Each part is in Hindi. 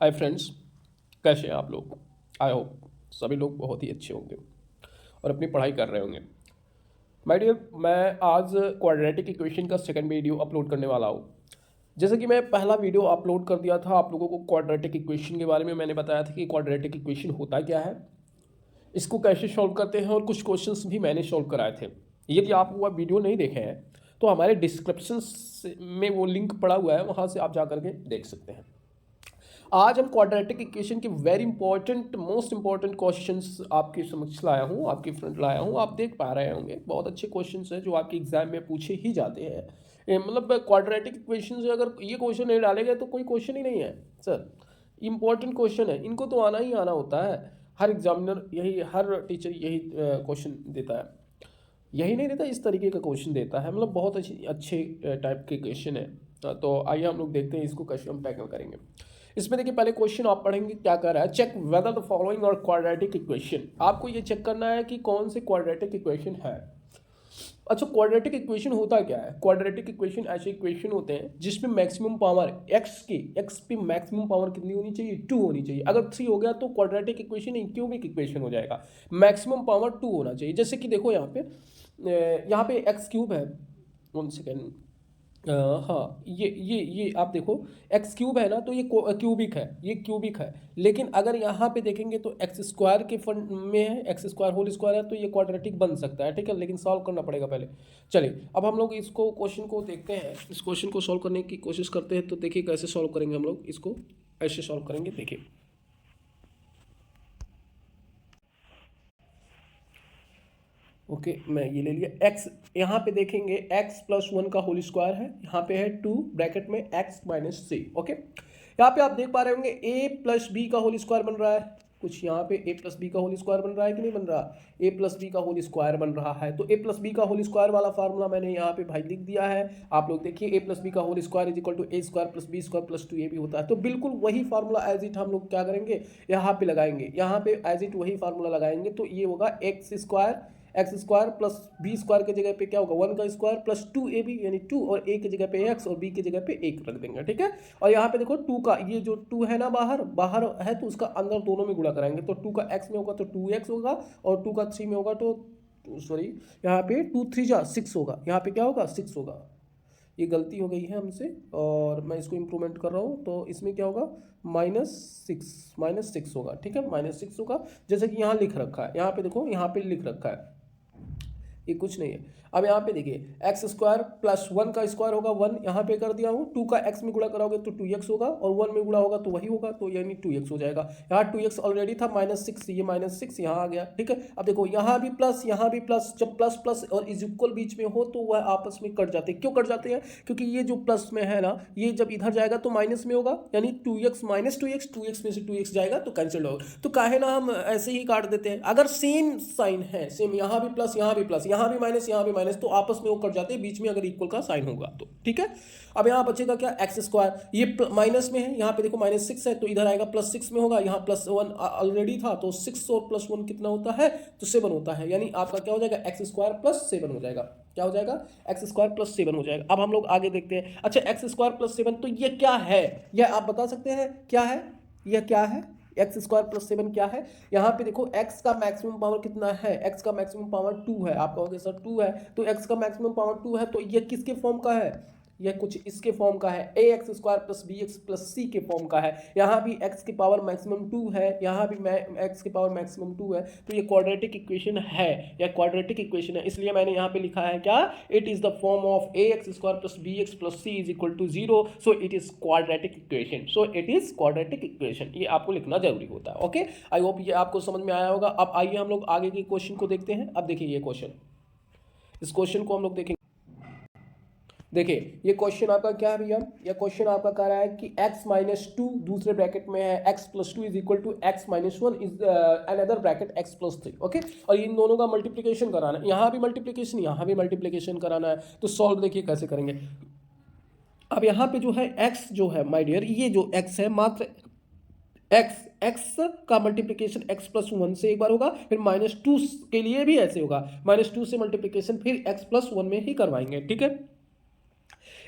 हाय फ्रेंड्स, कैसे हैं आप लोग। आई होप सभी लोग बहुत ही अच्छे होंगे और अपनी पढ़ाई कर रहे होंगे। माय डियर, मैं आज क्वाड्रेटिक इक्वेशन का सेकंड वीडियो अपलोड करने वाला हूँ। जैसे कि मैं पहला वीडियो अपलोड कर दिया था आप लोगों को क्वाड्रेटिक इक्वेशन के बारे में, मैंने बताया था कि क्वाड्रेटिक इक्वेशन होता क्या है, इसको कैसे सॉल्व करते हैं, और कुछ क्वेश्चंस भी मैंने सॉल्व कराए थे। यदि आप वो वीडियो नहीं देखे हैं तो हमारे डिस्क्रिप्शन में वो लिंक पड़ा हुआ है, वहाँ से आप जा करके देख सकते हैं। आज हम क्वाड्रेटिक इक्वेशन के very important most important questions आपके समक्ष लाया हूँ, आपके फ्रंट लाया हूँ। आप देख पा रहे होंगे बहुत अच्छे क्वेश्चंस हैं जो आपके एग्जाम में पूछे ही जाते हैं। मतलब क्वाड्रेटिक इक्वेशन से अगर ये क्वेश्चन नहीं डालेंगे तो कोई क्वेश्चन ही नहीं है सर। इंपॉर्टेंट क्वेश्चन है, इनको तो आना ही आना होता है। हर एग्जामिनर यही, हर टीचर यही क्वेश्चन देता है, यही नहीं देता, इस तरीके का क्वेश्चन देता है। मतलब बहुत अच्छे टाइप के क्वेश्चन है। तो आइए हम लोग देखते हैं इसको कैसे हम टैकल करेंगे। इसमें देखिए पहले क्वेश्चन आप पढ़ेंगे, क्या कर रहा है, चेक वेदर द फॉलोइंग और क्वाड्रेटिक इक्वेशन। आपको ये चेक करना है कि कौन से क्वाड्रेटिक इक्वेशन है। अच्छा, क्वाड्रेटिक इक्वेशन होता क्या है। क्वाड्रेटिक इक्वेशन ऐसे इक्वेशन होते हैं जिसमें मैक्सिमम पावर एक्स पे मैक्सिमम पावर कितनी होनी चाहिए, 2 होनी चाहिए। अगर 3 हो गया तो क्वाड्रेटिक इक्वेशन नहीं, क्यूबिक इक्वेशन हो जाएगा। मैक्सिमम पावर 2 होना चाहिए। जैसे कि देखो यहाँ पे एक्स क्यूब है। 1 सेकेंड। हाँ, ये आप देखो, एक्स क्यूब है ना, तो ये क्यूबिक है, ये क्यूबिक है। लेकिन अगर यहाँ पे देखेंगे तो एक्स स्क्वायर के फंड में है, एक्स स्क्वायर होल स्क्वायर है, तो ये क्वाड्रेटिक बन सकता है, ठीक है। लेकिन सॉल्व करना पड़ेगा पहले। चलिए अब हम लोग इसको क्वेश्चन को देखते हैं, इस क्वेश्चन को सॉल्व करने की कोशिश करते हैं। तो देखिए कैसे सॉल्व करेंगे हम लोग इसको, ऐसे सॉल्व करेंगे। देखिए ओके, मैं ये ले लिया एक्स। यहाँ पे देखेंगे एक्स प्लस 1 का होल स्क्वायर है, यहाँ पे है 2 ब्रैकेट में एक्स माइनस 3। ओके, यहाँ पे आप देख पा रहे होंगे ए प्लस बी का होल स्क्वायर बन रहा है। कुछ यहाँ पे ए प्लस बी का होल स्क्वायर बन रहा है कि नहीं बन रहा, ए प्लस बी का होल स्क्वायर बन रहा है। तो ए प्लस बी का होल स्क्वायर वाला फार्मूला मैंने यहाँ पे भाई लिख दिया है। आप लोग देखिए, ए प्लस बी का whole square is equal to a square plus b square plus 2 a भी होता है। तो बिल्कुल वही फार्मूला एज इट हम लोग क्या करेंगे, यहाँ पे लगाएंगे, यहाँ पे एज इट वही फार्मूला लगाएंगे। तो ये होगा x square plus b square की जगह पे क्या होगा, 1 का स्क्वायर प्लस 2 ए बी, यानी 2, और ए की जगह पे एक्स और बी की जगह पे 1 रख देंगे, ठीक है। और यहाँ पे देखो 2 का, ये जो 2 है ना बाहर बाहर है, तो उसका अंदर दोनों में गुणा कराएंगे। तो 2 का एक्स में होगा तो 2x होगा, और 2 का 3 में होगा तो सॉरी, यहाँ पे 2 3 जा 6 होगा, यहाँ पे क्या होगा 6 होगा। ये गलती हो गई है हमसे और मैं इसको इम्प्रूवमेंट कर रहा हूँ। तो इसमें क्या होगा, माइनस सिक्स होगा, ठीक है, -6 होगा। जैसे कि यहाँ लिख रखा है, यहाँ पे देखो, यहाँ पे लिख रखा है, ये कुछ नहीं है। अब यहाँ पे देखिए, एक्स स्क्वायर प्लस 1 का स्क्वायर होगा 1, यहाँ पे कर दिया हूँ। 2 का एक्स में गुणा कराओगे तो 2x होगा, और 1 में गुणा होगा तो वही होगा, तो यानी 2x हो जाएगा। यहाँ 2x ऑलरेडी था, -6, ये -6 यहाँ आ गया, ठीक है। अब देखो यहाँ भी प्लस, यहाँ भी प्लस। जब प्लस प्लस और इज इक्वल बीच में हो तो वह आपस में कट जाते हैं। क्यों कट जाते हैं, क्योंकि ये जो प्लस में है ना, ये जब इधर जाएगा तो माइनस में होगा, यानी 2x माइनस 2x, 2x में से 2x जाएगा तो कैंसिल होगा। तो काहे ना हम ऐसे ही काट देते हैं। अगर सेम साइन है, सेम, यहाँ भी प्लस, यहाँ भी प्लस, यहाँ भी माइनस, यहाँ भी माइनस, तो आपस में वो कट जाते हैं बीच में अगर इक्वल का साइन होगा तो, ठीक है। अब यहाँ बचेगा क्या, एक्स स्क्वायर, ये माइनस में है, यहाँ पे देखो -6 है, तो इधर आएगा +6 में होगा। यहाँ +1 ऑलरेडी था, तो 6 और +1 कितना होता है, तो 7 होता है। यानी आपका क्या हो जाएगा, एक्स स्क्वायर प्लस 7 हो जाएगा। क्या हो जाएगा, एक्स स्क्वायर प्लस 7 हो जाएगा। अब हम लोग आगे देखते हैं। अच्छा, एक्स स्क्वायर प्लस 7, तो ये क्या है, यह आप बता सकते हैं क्या है, यह क्या है, एक्स स्क्वायर प्लस 7 क्या है। यहाँ पे देखो, एक्स का मैक्सिमम पावर कितना है, एक्स का मैक्सिमम पावर 2 है। आप कहोगे सर 2 है, तो एक्स का मैक्सिमम पावर 2 है, तो ये किसके फॉर्म का है, यह कुछ इसके फॉर्म का है, a x square plus b x plus c के फॉर्म का है। यहाँ भी एक्स की पावर मैक्सिमम 2 है, यहाँ भी एक्स की पावर मैक्सिमम 2 है। तो ये क्वाड्रेटिक इक्वेशन है, या क्वाड्रेटिक इक्वेशन है, इसलिए मैंने यहाँ पे लिखा है क्या, it is the form of a x square plus b x plus c is equal to 0, so it is quadratic equation, so it is quadratic equation. ये आपको लिखना जरूरी होता है। ओके, आई होप ये आपको समझ में आया होगा। अब आइए हम लोग आगे के क्वेश्चन को देखते हैं। अब देखिए ये क्वेश्चन, इस क्वेश्चन को हम लोग देखेंगे। देखिए ये क्वेश्चन आपका क्या है भैया, ये क्वेश्चन आपका कह रहा है कि x-2 दूसरे ब्रैकेट में है, x+2 is equal to x-1 is another bracket x+3। Okay, और इन दोनों का मल्टीप्लिकेशन कराना है, यहाँ भी मल्टीप्लिकेशन, यहाँ भी मल्टीप्लिकेशन कराना है। तो सॉल्व देखिए कैसे करेंगे। अब यहाँ पे जो है x जो है माय डियर, ये जो x है, मात्र x का मल्टीप्लिकेशन x+1 से एक बार होगा, फिर -2 के लिए भी ऐसे होगा, -2 से मल्टीप्लिकेशन फिर x+1 में ही करवाएंगे, ठीक है।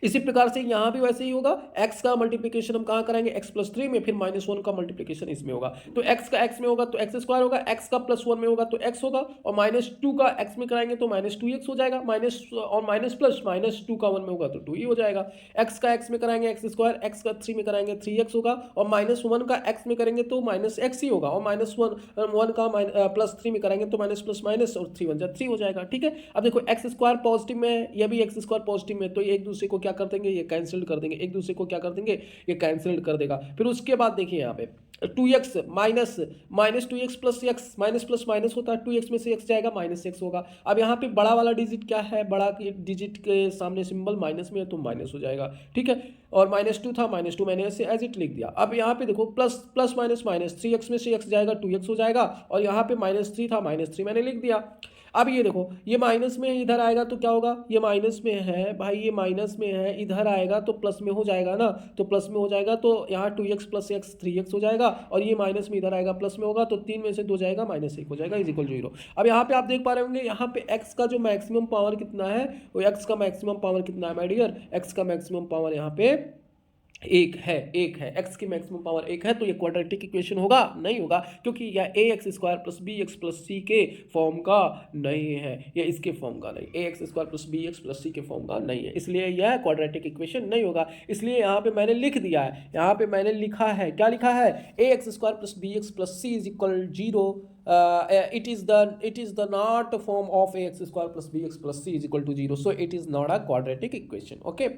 इसी प्रकार से यहाँ भी वैसे ही होगा, x का मल्टीप्लिकेशन हम कहाँ कराएंगे x+3 में, फिर -1 का मल्टीप्लिकेशन इसमें होगा, तो x का x में होगा तो x स्क्वायर होगा, x का +1 में होगा तो x होगा, और -2 का x में कराएंगे तो -2x हो जाएगा, माइनस और माइनस प्लस -2 का 1 में होगा तो 2 ही हो जाएगा, x का x में कराएंगे x स्क्वायर, x का 3 में कराएंगे 3x होगा, और -1 का x में करेंगे तो -x ही होगा, और -1 का +3 में कराएंगे तो माइनस प्लस माइनस और 3 1 जा 3 हो जाएगा। ठीक है, अब देखो x स्क्वायर पॉजिटिव में है, यह भी x स्क्वायर पॉजिटिव में, तो एक दूसरे को क्या कर देंगे, ये कैंसिल कर देंगे, एक दूसरे को क्या कर देंगे, ये कैंसिल कर देगा। फिर उसके बाद देखिए यहाँ पे 2x minus 2x plus x, minus plus minus होता है, 2x में से x जाएगा -x होगा। अब यहाँ पे बड़ा वाला डिजिट क्या है, बड़ा डिजिट के सामने सिंबल माइनस में है तो माइनस हो जाएगा। ठीक है, और -2 था, -2 मैंने ऐसे एज इट लिख दिया। अब यहाँ पे देखो प्लस माइनस 3x में से x जाएगा 2x हो जाएगा, और यहाँ पे -3 था, -3 मैंने लिख दिया। अब ये देखो ये माइनस में इधर आएगा तो क्या होगा, ये माइनस में है भाई, ये माइनस में है, इधर आएगा तो प्लस में हो जाएगा ना, तो प्लस में हो जाएगा तो यहाँ 2x प्लस x 3x हो जाएगा, और ये माइनस में इधर आएगा प्लस में होगा तो 3 में से 2 जाएगा, -1 हो जाएगा, इज इक्वल 0। अब यहाँ पे आप देख पा रहे होंगे, यहाँ पे x का जो मैक्सिमम पावर कितना है, वो x का मैक्सिमम पावर कितना है माय डियर, x का मैक्सिमम पावर यहाँ पे एक है, x की मैक्सिमम पावर 1 है, तो ये क्वाड्रेटिक इक्वेशन होगा, नहीं होगा, क्योंकि यह ax square plus b x plus c के फॉर्म का नहीं है, ये इसके फॉर्म का नहीं, ax square plus b x plus c के फॉर्म का नहीं है, इसलिए यह क्वाड्रेटिक इक्वेशन नहीं होगा। इसलिए यहाँ पे मैंने लिख दिया है, यहाँ पे मैंने लिखा है, क्या लिखा है, ax square plus b x plus c is equal 0, it is the not form of ax square plus bx plus c is equal to 0, so it is not a quadratic equation। Okay,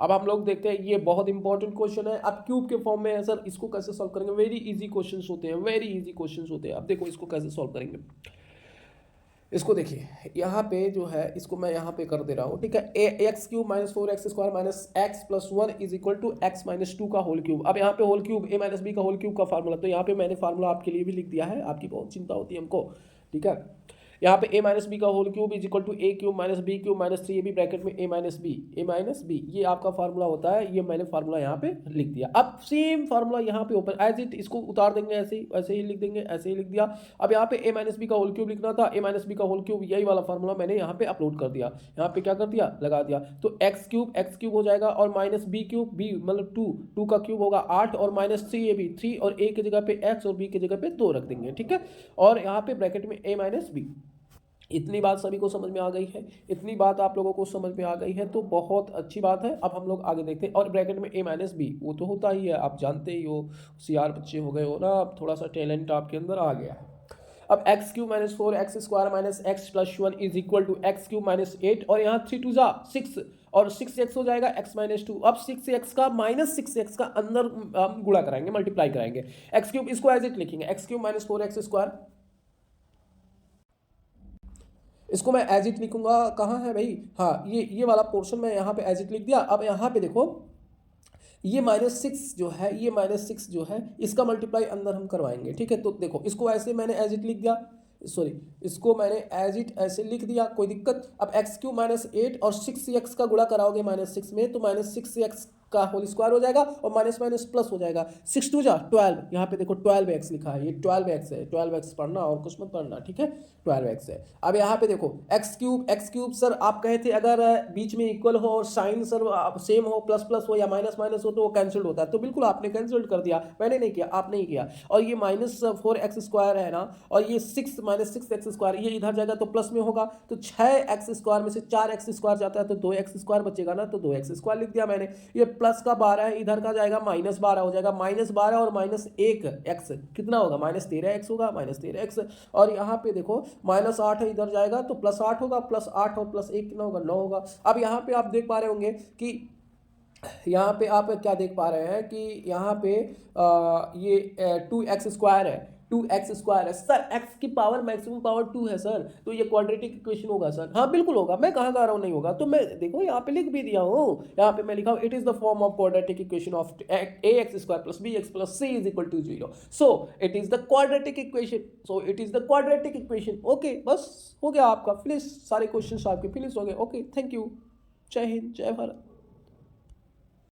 अब हम लोग देखते हैं, ये बहुत इंपॉर्टेंट क्वेश्चन है। अब क्यूब के फॉर्म में है सर, इसको कैसे सॉल्व करेंगे, वेरी इजी क्वेश्चंस होते हैं, वेरी इजी क्वेश्चंस होते हैं। अब देखो इसको कैसे सॉल्व करेंगे, इसको देखिए यहाँ पे जो है, इसको मैं यहाँ पे कर दे रहा हूँ। ठीक है, x³ minus 4x square minus x plus 1 is equal to x minus 2 का होल क्यूब। अब यहाँ पे whole cube a minus b का होल क्यूब का फार्मूला, तो यहाँ पे मैंने फार्मूला आपके लिए भी लिख दिया है, आपकी बहुत चिंता होती है हमको। ठीक है, यहाँ पे a माइनस बी का whole cube is equal to a³ minus b³ minus 3 ये भी ब्रैकेट में a माइनस बी, ये आपका फार्मूला होता है, ये मैंने फार्मूला यहाँ पे लिख दिया। अब सेम फार्मूला यहाँ पे ओपन एज इट, इसको उतार देंगे, ऐसे ही लिख देंगे, ऐसे ही लिख दिया। अब यहाँ पे a माइनस बी का होल क्यूब लिखना था, a माइनस बी का होल क्यूब, यही वाला फार्मूला मैंने यहाँ पे अपलोड कर दिया, यहाँ पे क्या कर दिया, लगा दिया, तो x³ हो जाएगा, और माइनस b³ b मतलब 2 का क्यूब होगा 8, और माइनस 3 ये भी 3, और a की जगह पे x और b की जगह पे 2 रख देंगे। ठीक है, और यहाँ पे ब्रैकेट में a माइनस बी। इतनी बात सभी को समझ में आ गई है, इतनी बात आप लोगों को समझ में आ गई है तो बहुत अच्छी बात है। अब हम लोग आगे देखते हैं, और ब्रैकेट में a माइनस बी, वो तो होता ही है, आप जानते ही हो, होशियार बच्चे हो गए हो ना, अब थोड़ा सा टैलेंट आपके अंदर आ गया है। अब x³ minus 4x square minus x plus 1 is equal to x³ minus 8, और यहाँ 3 2 जा 6, और 6x हो जाएगा x माइनस 2। अब 6x का माइनस 6x का अंदर हम गुणा कराएंगे, मल्टीप्लाई कराएंगे, x³ इसको एज इट लिखेंगे, x³ माइनस 4x स्क्वायर, इसको मैं एज इट लिखूंगा, कहाँ है भाई, हाँ ये वाला पोर्शन मैं यहाँ पे एज इट लिख दिया। अब यहाँ पे देखो ये -6 जो है, ये -6 जो है, इसका मल्टीप्लाई अंदर हम करवाएंगे। ठीक है, तो देखो इसको ऐसे मैंने एज इट लिख दिया, सॉरी इसको मैंने एज इट ऐसे लिख दिया, कोई दिक्कत। अब x³ माइनस 8 और 6x का गुणा कराओगे -6 में, तो -6x का होल स्क्वायर हो जाएगा, और माइनस माइनस प्लस हो जाएगा, 6 2 जा 12, यहाँ पे देखो 12x लिखा है, ये 12x है, 12x पढ़ना और कुछ मत पढ़ना। ठीक है, 12x है। अब यहाँ पे देखो x³ सर आप कहे थे अगर बीच में इक्वल हो और साइन सर सेम हो, प्लस प्लस हो या माइनस माइनस हो तो वो कैंसिल्ड होता है, तो बिल्कुल आपने कैंसिल्ड कर दिया, मैंने नहीं किया, आपने ही किया। और ये -4x स्क्वायर है ना, और ये 6 माइनस 6x स्क्वायर, ये इधर जाएगा तो प्लस में होगा, तो 6x स्क्वायर में से 4x स्क्वायर जाता है तो 2x स्क्वायर बचेगा ना, तो 2x स्क्वायर लिख दिया मैंने। ये प्लस का 12 है, इधर का जाएगा -12 हो जाएगा, -12 और -1x कितना होगा, -13x होगा, -13x। और यहाँ पे देखो -8 है, इधर जाएगा तो +8 होगा, +8 और +1 कितना होगा, 9 होगा। अब यहाँ पे आप देख पा रहे होंगे कि यहाँ पे आप क्या देख पा रहे हैं कि यहाँ पे ये 2x स्क्वायर है, 2x स्क्वायर है सर, x की पावर मैक्सिमम पावर 2 है सर, तो ये क्वाड्रेटिक इक्वेशन होगा सर। हाँ बिल्कुल होगा, मैं कहाँ कह रहा हूँ नहीं होगा, तो मैं देखो यहाँ पे लिख भी दिया हूँ, यहाँ पे मैं लिखा हूँ it is the form of quadratic equation of ax square plus bx plus c is equal to 0, so it is the quadratic equation, so it is the quadratic equation. Okay, बस हो गया आपका फिनिश, सारे क्वेश्चन आपके फिनिश हो गए। ओके, थैंक यू, जय हिंद, जय भारत।